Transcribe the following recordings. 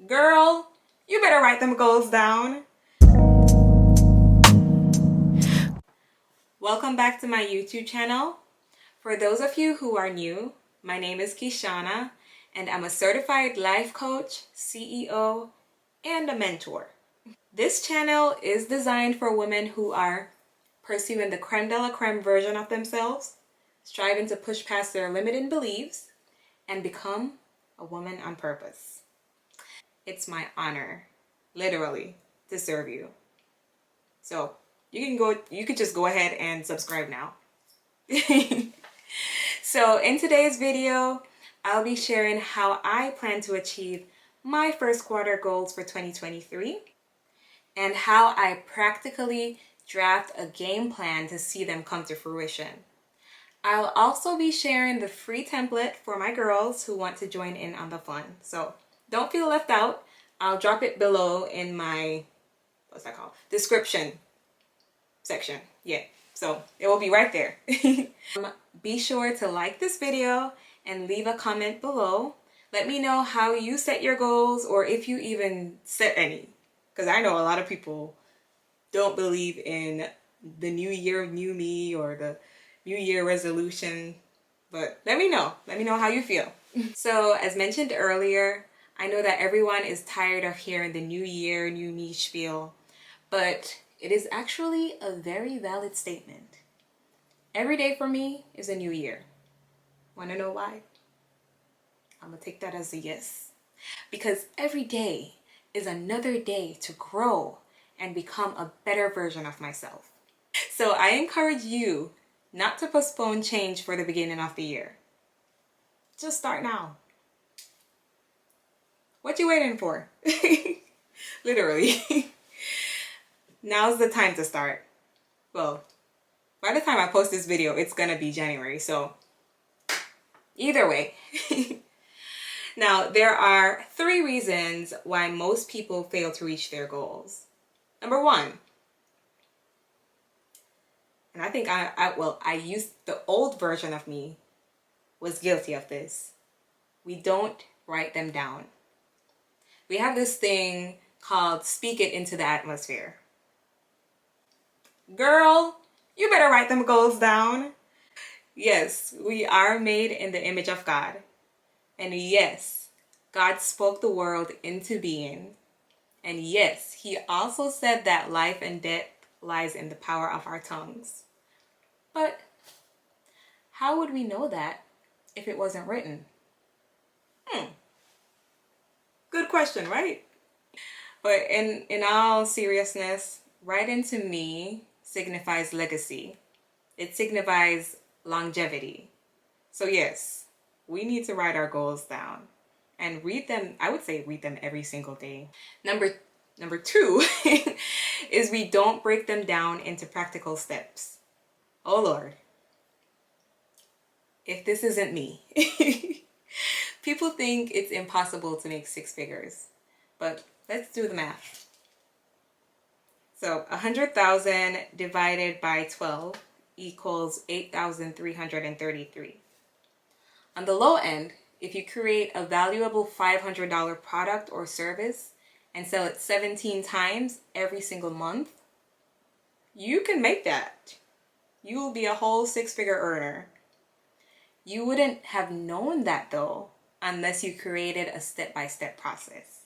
Girl, you better write them goals down. Welcome back to my YouTube channel. For those of you who are new, my name is Keyshawna, and I'm a certified life coach, CEO, and a mentor. This channel is designed for women who are pursuing the creme de la creme version of themselves, striving to push past their limiting beliefs, and become a woman on purpose. It's my honor, literally, to serve you. So you could just go ahead and subscribe now. So in today's video, I'll be sharing how I plan to achieve my first quarter goals for 2023 and how I practically draft a game plan to see them come to fruition. I'll also be sharing the free template for my girls who want to join in on the fun. So don't feel left out. I'll drop it below in my, what's that called? Description section. Yeah, so it will be right there. Be sure to like this video and leave a comment below. Let me know how you set your goals or if you even set any. Because I know a lot of people don't believe in the new year, new me, or the new year resolution. But let me know. Let me know how you feel. So as mentioned earlier, I know that everyone is tired of hearing the new year, new me spiel. But it is actually a very valid statement. Every day for me is a new year. Want to know why? I'm going to take that as a yes. Because every day is another day to grow and become a better version of myself. So I encourage you not to postpone change for the beginning of the year. Just start now. What you waiting for? Literally. Now's the time to start. Well, by the time I post this video, it's gonna be January, so either way. Now, there are 3 reasons why most people fail to reach their goals. Number 1, and I think I used the old version of me was guilty of this. We don't write them down. We have this thing called speak it into the atmosphere. Girl, you better write them goals down. Yes, we are made in the image of God. And yes, God spoke the world into being. And yes, He also said that life and death lies in the power of our tongues. But how would we know that if it wasn't written? Good question, right? But in all seriousness, writing to me signifies legacy. It signifies longevity. So yes, we need to write our goals down and read them. I would say read them every single day. Number 2 is we don't break them down into practical steps. Oh Lord, if this isn't me. People think it's impossible to make 6 figures, but let's do the math. So 100,000 divided by 12 equals 8,333. On the low end, if you create a valuable $500 product or service and sell it 17 times every single month, you can make that. You will be a whole 6-figure earner. You wouldn't have known that though, unless you created a step-by-step process.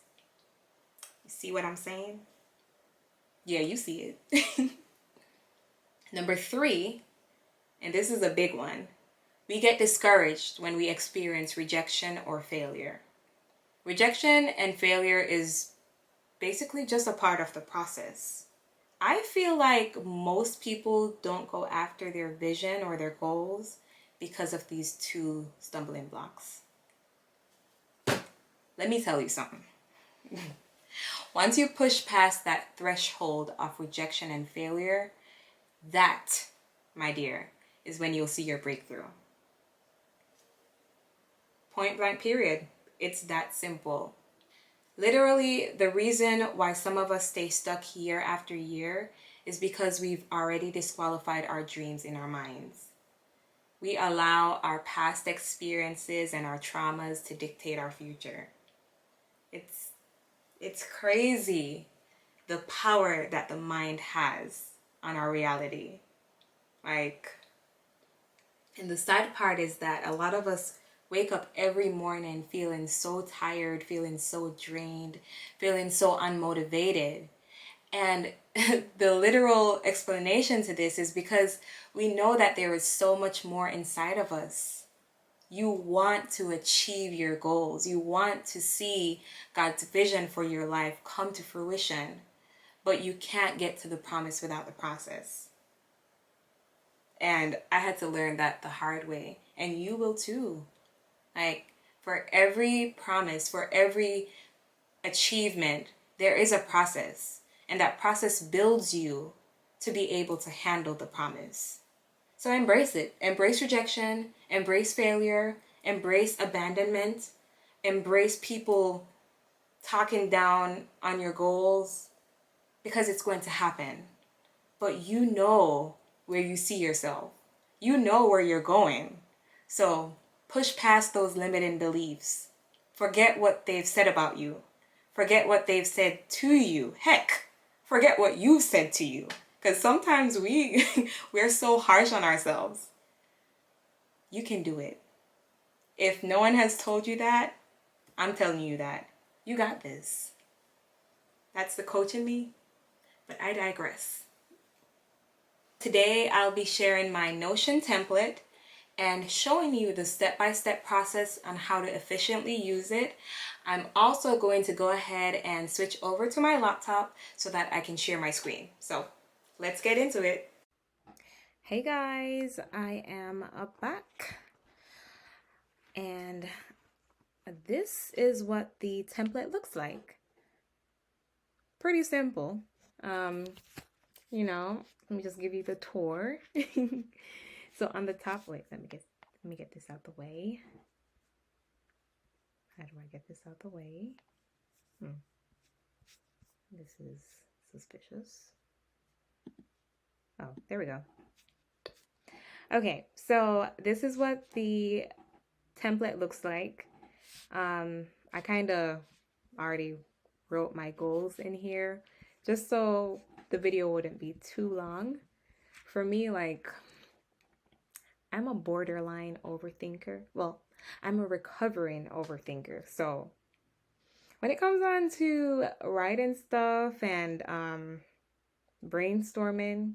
You see what I'm saying? Yeah, you see it. Number 3, and this is a big one, we get discouraged when we experience rejection or failure. Rejection and failure is basically just a part of the process. I feel like most people don't go after their vision or their goals because of these 2 stumbling blocks. Let me tell you something. Once you push past that threshold of rejection and failure, that, my dear, is when you'll see your breakthrough. Point blank period. It's that simple. Literally, the reason why some of us stay stuck year after year is because we've already disqualified our dreams in our minds. We allow our past experiences and our traumas to dictate our future. It's crazy the power that the mind has on our reality. Like, and the sad part is that a lot of us wake up every morning feeling so tired, feeling so drained, feeling so unmotivated. And the literal explanation to this is because we know that there is so much more inside of us. You want to achieve your goals. You want to see God's vision for your life come to fruition. But you can't get to the promise without the process. And I had to learn that the hard way. And you will too. Like, for every promise, for every achievement, there is a process. And that process builds you to be able to handle the promise. So embrace it. Embrace rejection. Embrace failure. Embrace abandonment. Embrace people talking down on your goals, because it's going to happen. But you know where you see yourself. You know where you're going. So push past those limiting beliefs. Forget what they've said about you. Forget what they've said to you. Heck, forget what you've said to you. Because sometimes we're so harsh on ourselves. You can do it. If no one has told you that, I'm telling you that. You got this. That's the coach in me. But I digress. Today I'll be sharing my Notion template and showing you the step-by-step process on how to efficiently use it. I'm also going to go ahead and switch over to my laptop so that I can share my screen. So let's get into it. Hey guys, I am back. And this is what the template looks like. Pretty simple. You know, let me just give you the tour. So on the top, wait, let me get this out the way. How do I get this out the way? This is suspicious. Oh, there we go. Okay, so this is what the template looks like. I kind of already wrote my goals in here just so the video wouldn't be too long. For me, like, I'm a borderline overthinker. Well, I'm a recovering overthinker. So when it comes on to writing stuff and brainstorming,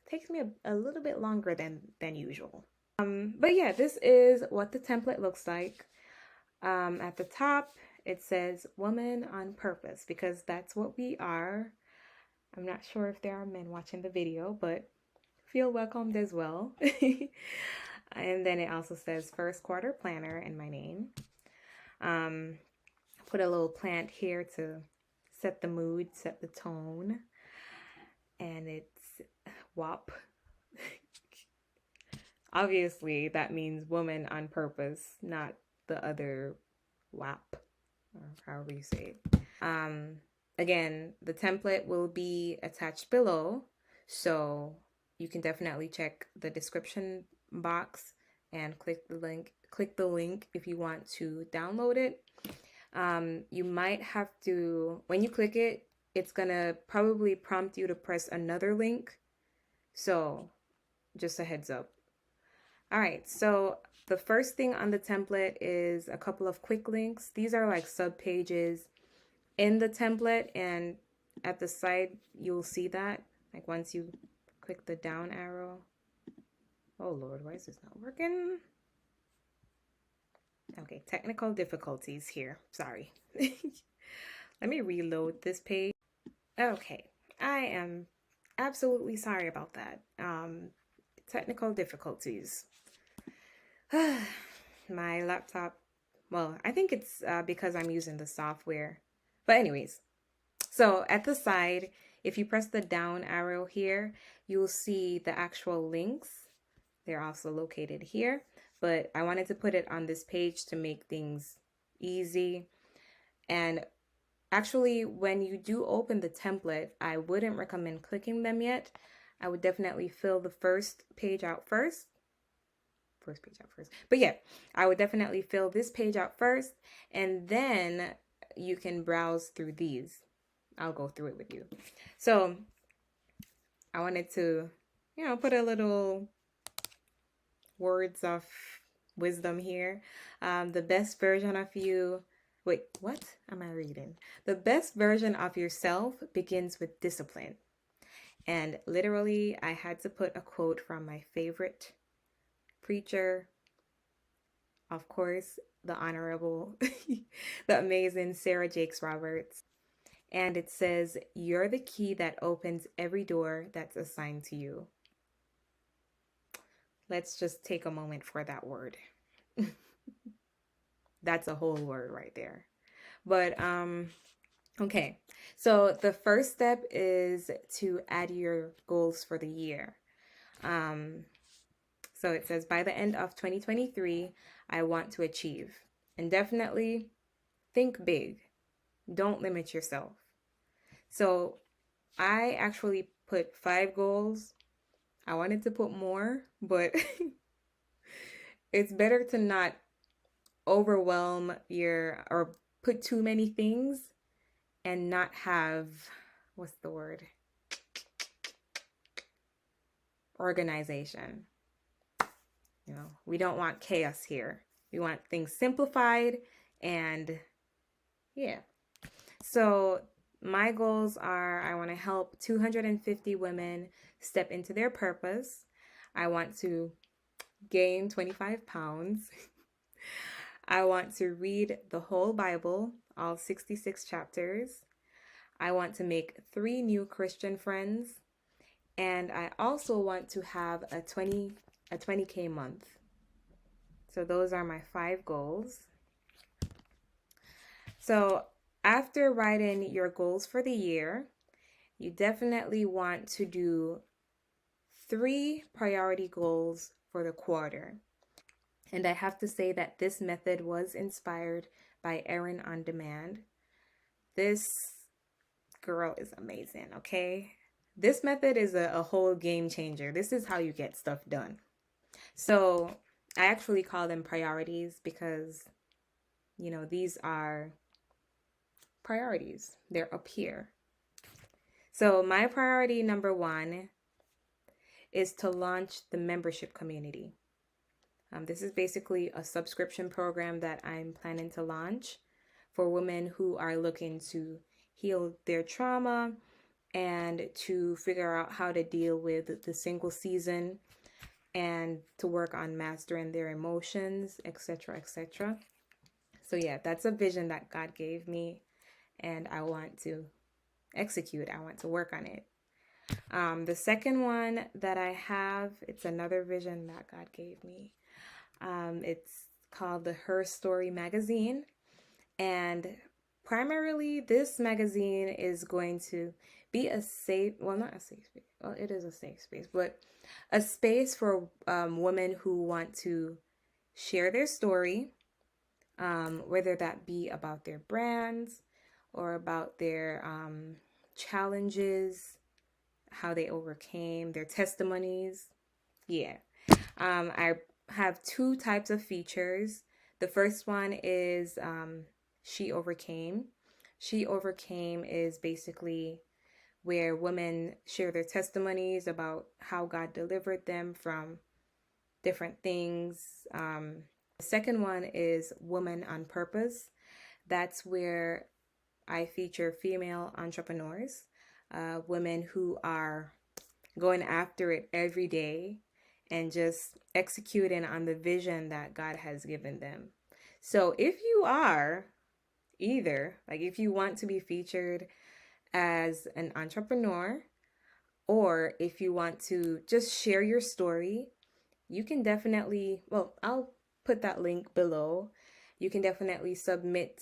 it takes me a little bit longer than usual. But yeah, this is what the template looks like. At the top, it says woman on purpose, because that's what we are. I'm not sure if there are men watching the video, but feel welcomed as well. And then it also says first quarter planner in my name. Put a little plant here to set the mood, set the tone. And it's WAP. Obviously, that means woman on purpose, not the other WAP, or however you say it. Again, the template will be attached below, so you can definitely check the description box and click the link if you want to download it. You might have to, when you click it, it's gonna probably prompt you to press another link, so just a heads up. All right, so the first thing on the template is a couple of quick links. These are like sub pages in the template, and at the side you'll see that, like, once you click the down arrow. Oh Lord, why is this not working? Okay, technical difficulties here, sorry. Let me reload this page. Okay, I am absolutely sorry about that. Technical difficulties. My laptop, well, I think it's because I'm using the software. But anyways, so at the side, if you press the down arrow here, you'll see the actual links. They're also located here, but I wanted to put it on this page to make things easy. And actually, when you do open the template, I wouldn't recommend clicking them yet. I would definitely fill the first page out first. But yeah, I would definitely fill this page out first, and then you can browse through these. I'll go through it with you. So I wanted to, put a little words of wisdom here. The best version of you. Wait, what am I reading? The best version of yourself begins with discipline. And literally, I had to put a quote from my favorite preacher, of course, the Honorable, the amazing Sarah Jakes Roberts. And it says, "You're the key that opens every door that's assigned to you." Let's just take a moment for that word. That's a whole word right there. But okay. So the first step is to add your goals for the year. So it says, by the end of 2023, I want to achieve. And definitely think big. Don't limit yourself. So I actually put 5 goals. I wanted to put more, but it's better to not overwhelm or put too many things and not have, what's the word? Organization. We don't want chaos here. We want things simplified and yeah. So my goals are, I want to help 250 women step into their purpose. I want to gain 25 pounds. I want to read the whole Bible, all 66 chapters. I want to make 3 new Christian friends. And I also want to have a 20K month. So those are my 5 goals. So after writing your goals for the year, you definitely want to do 3 priority goals for the quarter. And I have to say that this method was inspired by Erin on Demand. This girl is amazing, okay? This method is a whole game changer. This is how you get stuff done. So I actually call them priorities because, these are priorities. They're up here. So my priority number 1 is to launch the membership community. This is basically a subscription program that I'm planning to launch for women who are looking to heal their trauma and to figure out how to deal with the single season and to work on mastering their emotions, etc., etc. So yeah, that's a vision that God gave me and I want to execute. I want to work on it. The second one that I have, it's another vision that God gave me. It's called the Her Story magazine. And primarily this magazine is going to be a safe, well, not a safe space. Well, it is a safe space, but a space for women who want to share their story, whether that be about their brands or about their challenges, how they overcame, their testimonies. Yeah. I have 2 types of features. The first one is She Overcame. She Overcame is basically where women share their testimonies about how God delivered them from different things. The second one is Woman on Purpose. That's where I feature female entrepreneurs, women who are going after it every day and just executing on the vision that God has given them. So if you are if you want to be featured as an entrepreneur, or if you want to just share your story, you can definitely, I'll put that link below. You can definitely submit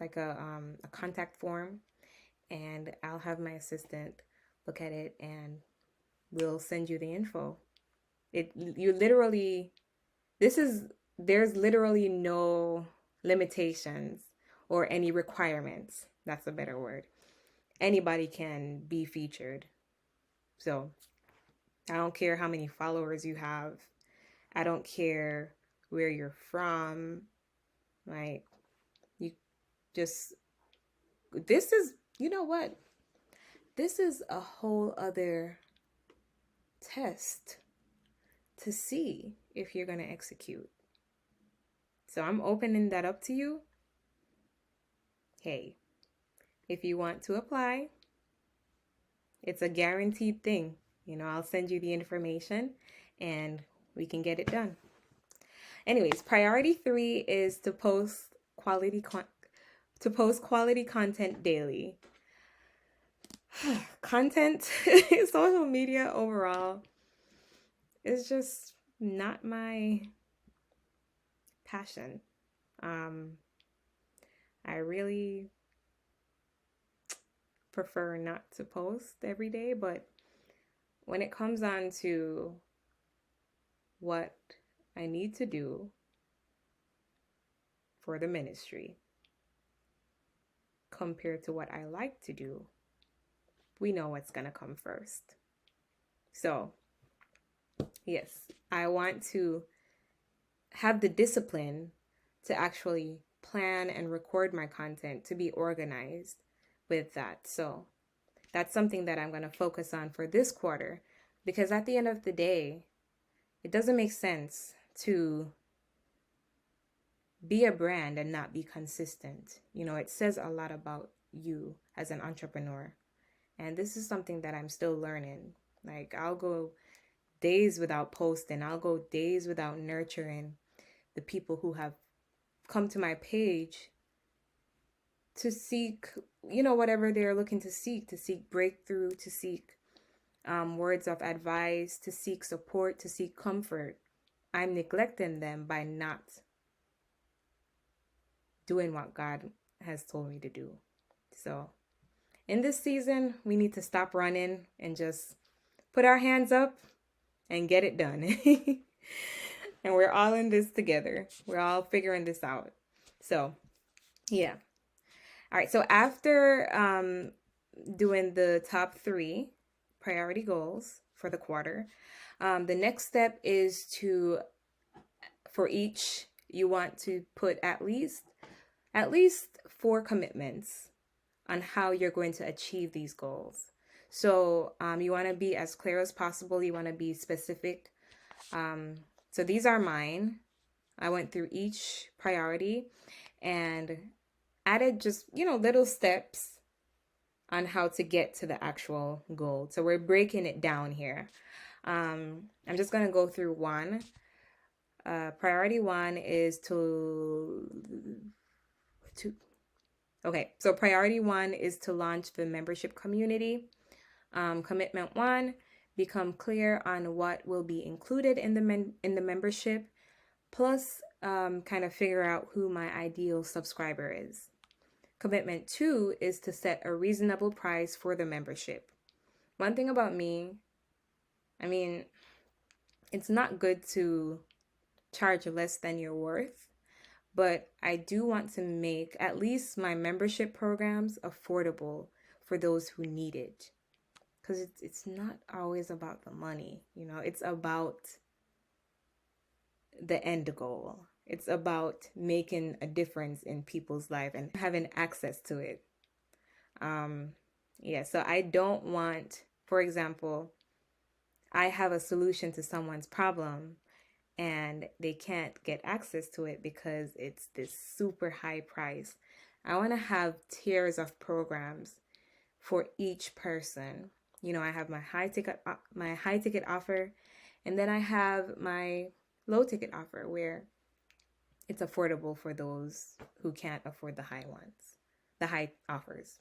like a contact form and I'll have my assistant look at it and we'll send you the info. There's literally no limitations or any requirements. That's a better word. Anybody can be featured. So I don't care how many followers you have. I don't care where you're from. Like, you just, this is, you know what? This is a whole other test to see if you're going to execute. So I'm opening that up to you. Hey, if you want to apply, it's a guaranteed thing. I'll send you the information and we can get it done. Anyways, priority 3 is to post quality content daily. Content, social media overall is just not my passion. I really prefer not to post every day, but when it comes on to what I need to do for the ministry compared to what I like to do, we know what's going to come first. So, yes, I want to have the discipline to actually plan and record my content, to be organized with that. So that's something that I'm going to focus on for this quarter, because at the end of the day, it doesn't make sense to be a brand and not be consistent. It says a lot about you as an entrepreneur. And this is something that I'm still learning. Like, I'll go days without posting. I'll go days without nurturing the people who have come to my page to seek, whatever they're looking to seek breakthrough, to seek words of advice, to seek support, to seek comfort. I'm neglecting them by not doing what God has told me to do. So in this season, we need to stop running and just put our hands up and get it done. And we're all in this together. We're all figuring this out. So, yeah. All right. So after doing the top 3 priority goals for the quarter, the next step is for each, you want to put at least 4 commitments on how you're going to achieve these goals. So you want to be as clear as possible. You want to be specific. So these are mine. I went through each priority and added just, little steps on how to get to the actual goal. So we're breaking it down here. I'm just going to go through one. Priority 1 is okay, so priority 1 is to launch the membership community. Commitment 1, become clear on what will be included in the membership, plus kind of figure out who my ideal subscriber is. Commitment 2 is to set a reasonable price for the membership. One thing about me, it's not good to charge less than you're worth, but I do want to make at least my membership programs affordable for those who need it. Because it's not always about the money, it's about the end goal. It's about making a difference in people's life and having access to it. So I don't want, for example, I have a solution to someone's problem and they can't get access to it because it's this super high price. I want to have tiers of programs for each person. I have my high ticket offer, and then I have my low ticket offer where it's affordable for those who can't afford the high offers.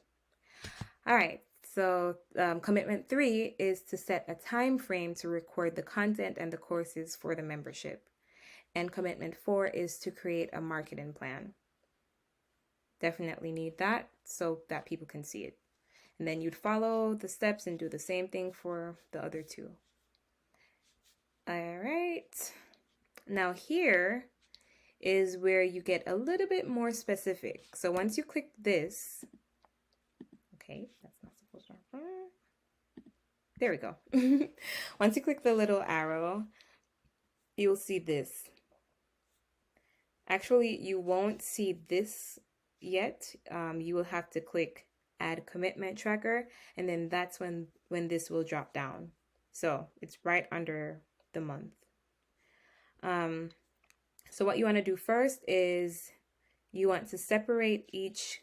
All right. So commitment 3 is to set a time frame to record the content and the courses for the membership. And commitment 4 is to create a marketing plan. Definitely need that so that people can see it. And then you'd follow the steps and do the same thing for the other 2. All right. Now here is where you get a little bit more specific. So once you click this, okay, that's not supposed to happen. There we go. Once you click the little arrow, you'll see this. Actually, you won't see this yet, you will have to click add commitment tracker, and then that's when this will drop down. So it's right under the month. So what you want to do first is you want to separate each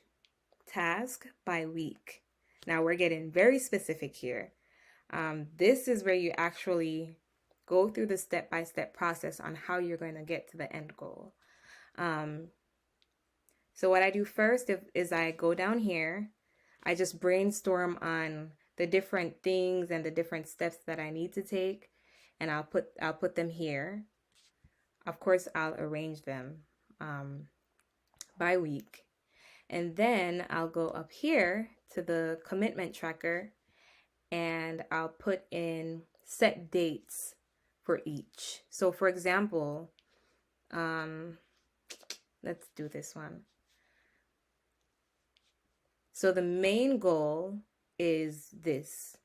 task by week. Now we're getting very specific here. This is where you actually go through the step-by-step process on how you're going to get to the end goal. So what I do first is I go down here. I just brainstorm on the different things and the different steps that I need to take, and I'll put them here. Of course, I'll arrange them by week. And then I'll go up here to the commitment tracker, and I'll put in set dates for each. So for example, let's do this one. So the main goal is this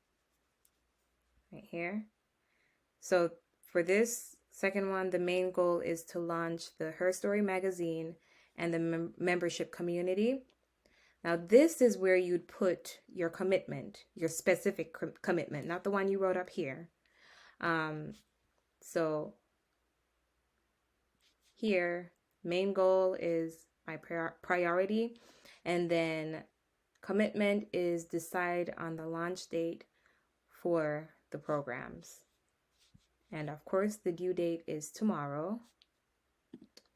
right here. So for this second one, the main goal is to launch the Her Story magazine and the membership community. Now this is where you'd put your commitment, your specific commitment, not the one you wrote up here. So here, main goal is my priority, and then commitment is decide on the launch date for the programs. And of course, the due date is tomorrow.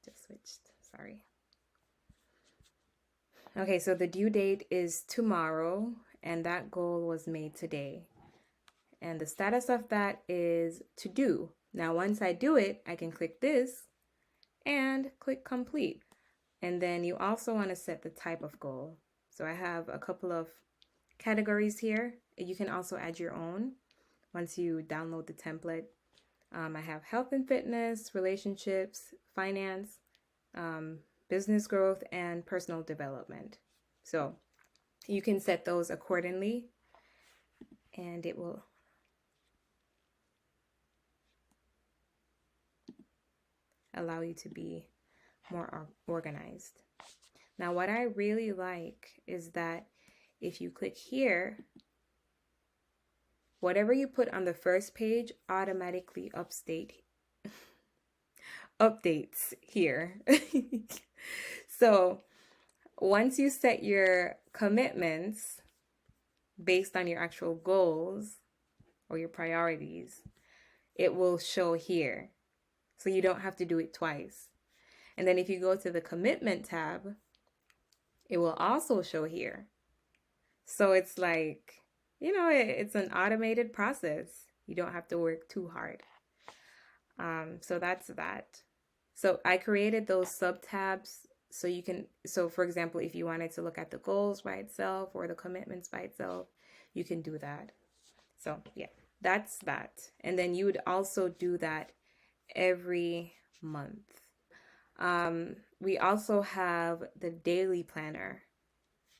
Just switched, sorry. Okay, so the due date is tomorrow, and that goal was made today. And the status of that is to do. Now, once I do it, I can click this and click complete. And then you also want to set the type of goal. So I have a couple of categories here. You can also add your own once you download the template. I have health and fitness, relationships, finance, business growth, and personal development. So you can set those accordingly, and it will allow you to be more organized. Now, what I really like is that if you click here, whatever you put on the first page automatically updates here. So once you set your commitments based on your actual goals or your priorities, it will show here. So you don't have to do it twice. And then if you go to the commitment tab, it will also show here. So it's like, you know, it's an automated process. You don't have to work too hard. So that's that. So I created those sub tabs so you can, so for example, if you wanted to look at the goals by itself or the commitments by itself, you can do that. So yeah, that's that. And then you would also do that every month. We also have the daily planner.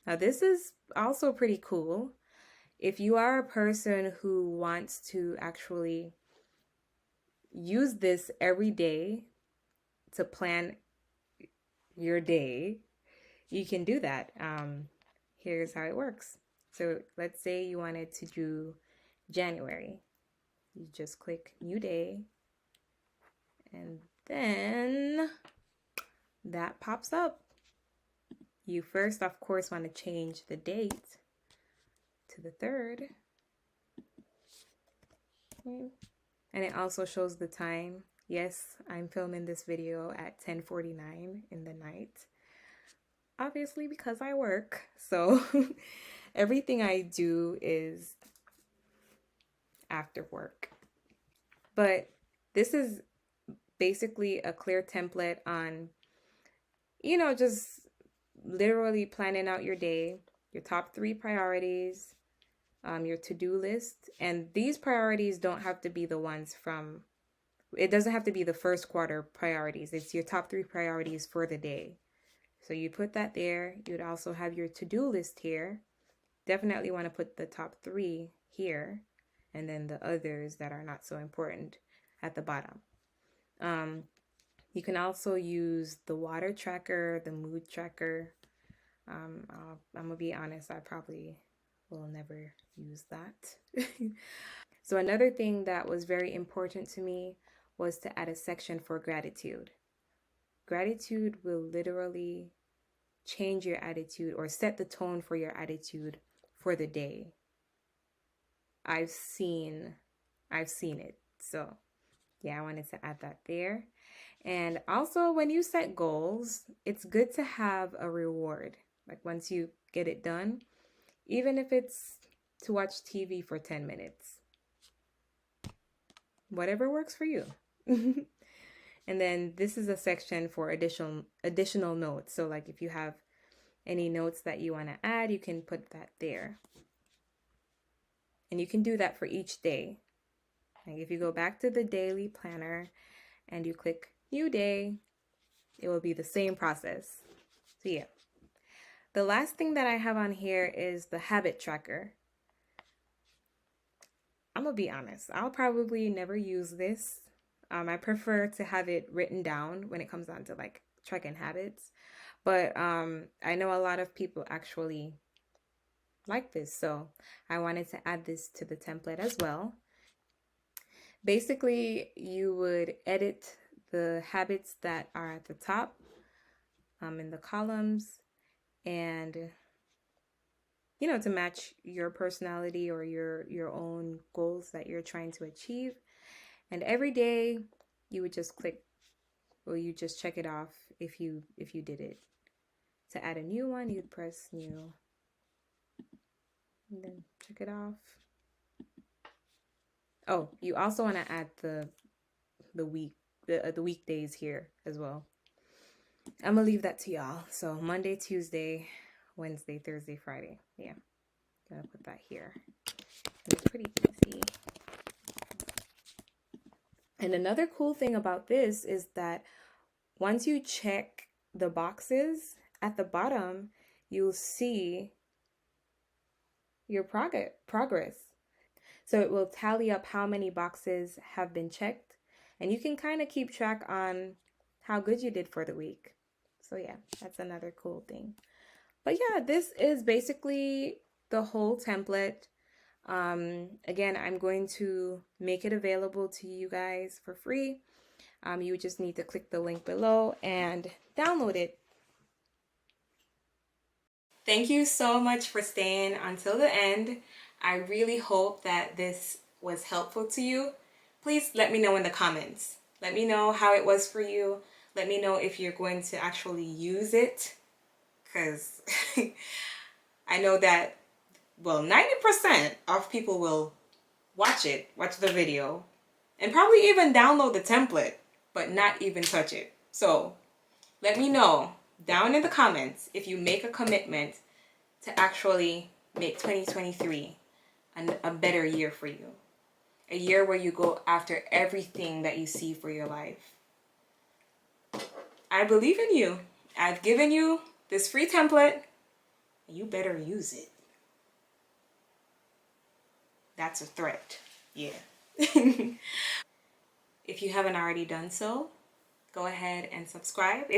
Now this is also pretty cool. If you are a person who wants to actually use this every day to plan your day, you can do that. Here's how it works. So let's say you wanted to do January. You just click new day, and then that pops up. You first, of course, want to change the date to the 3rd. Okay. And it also shows the time. Yes, I'm filming this video at 10:49 in the night. Obviously because I work. So everything I do is after work. But this is basically a clear template on, you know, just literally planning out your day, your top 3 priorities, your to-do list. And these priorities don't have to be the ones from, it doesn't have to be the first quarter priorities. It's your top 3 priorities for the day. So you put that there. You'd also have your to-do list here. Definitely want to put the top 3 here, and then the others that are not so important at the bottom. You can also use the water tracker, the mood tracker. I'm gonna be honest, I probably will never use that. So another thing that was very important to me was to add a section for gratitude. Gratitude will literally change your attitude or set the tone for your attitude for the day. I've seen it. So, yeah, I wanted to add that there. And also, when you set goals, it's good to have a reward. Like once you get it done, even if it's to watch TV for 10 minutes, whatever works for you. And then this is a section for additional notes. So like if you have any notes that you want to add, you can put that there. And you can do that for each day. Like if you go back to the daily planner and you click new day, it will be the same process. So yeah. The last thing that I have on here is the habit tracker. I'm gonna be honest, I'll probably never use this. I prefer to have it written down when it comes down to like tracking habits. But I know a lot of people actually like this, so I wanted to add this to the template as well. Basically, you would edit the habits that are at the top in the columns, and to match your personality or your own goals that you're trying to achieve. And every day you would just click, or you just check it off if you did it. To add a new one, you'd press new and then check it off. Oh, you also want to add the weekdays here as well. I'm gonna leave that to y'all. So Monday, Tuesday, Wednesday, Thursday, Friday. Yeah, gonna put that here. It's pretty easy. And another cool thing about this is that once you check the boxes at the bottom, you'll see your progress. So it will tally up how many boxes have been checked, and you can kind of keep track on how good you did for the week. So yeah, that's another cool thing. But yeah, this is basically the whole template. Again, I'm going to make it available to you guys for free. You just need to click the link below and download it. Thank you so much for staying until the end. I really hope that this was helpful to you. Please let me know in the comments. Let me know how it was for you. Let me know if you're going to actually use it, because I know that, well, 90% of people will watch the video, and probably even download the template, but not even touch it. So let me know down in the comments if you make a commitment to actually make 2023 a better year for you. A year where you go after everything that you see for your life. I believe in you. I've given you this free template, and you better use it. That's a threat. Yeah. If you haven't already done so, go ahead and subscribe.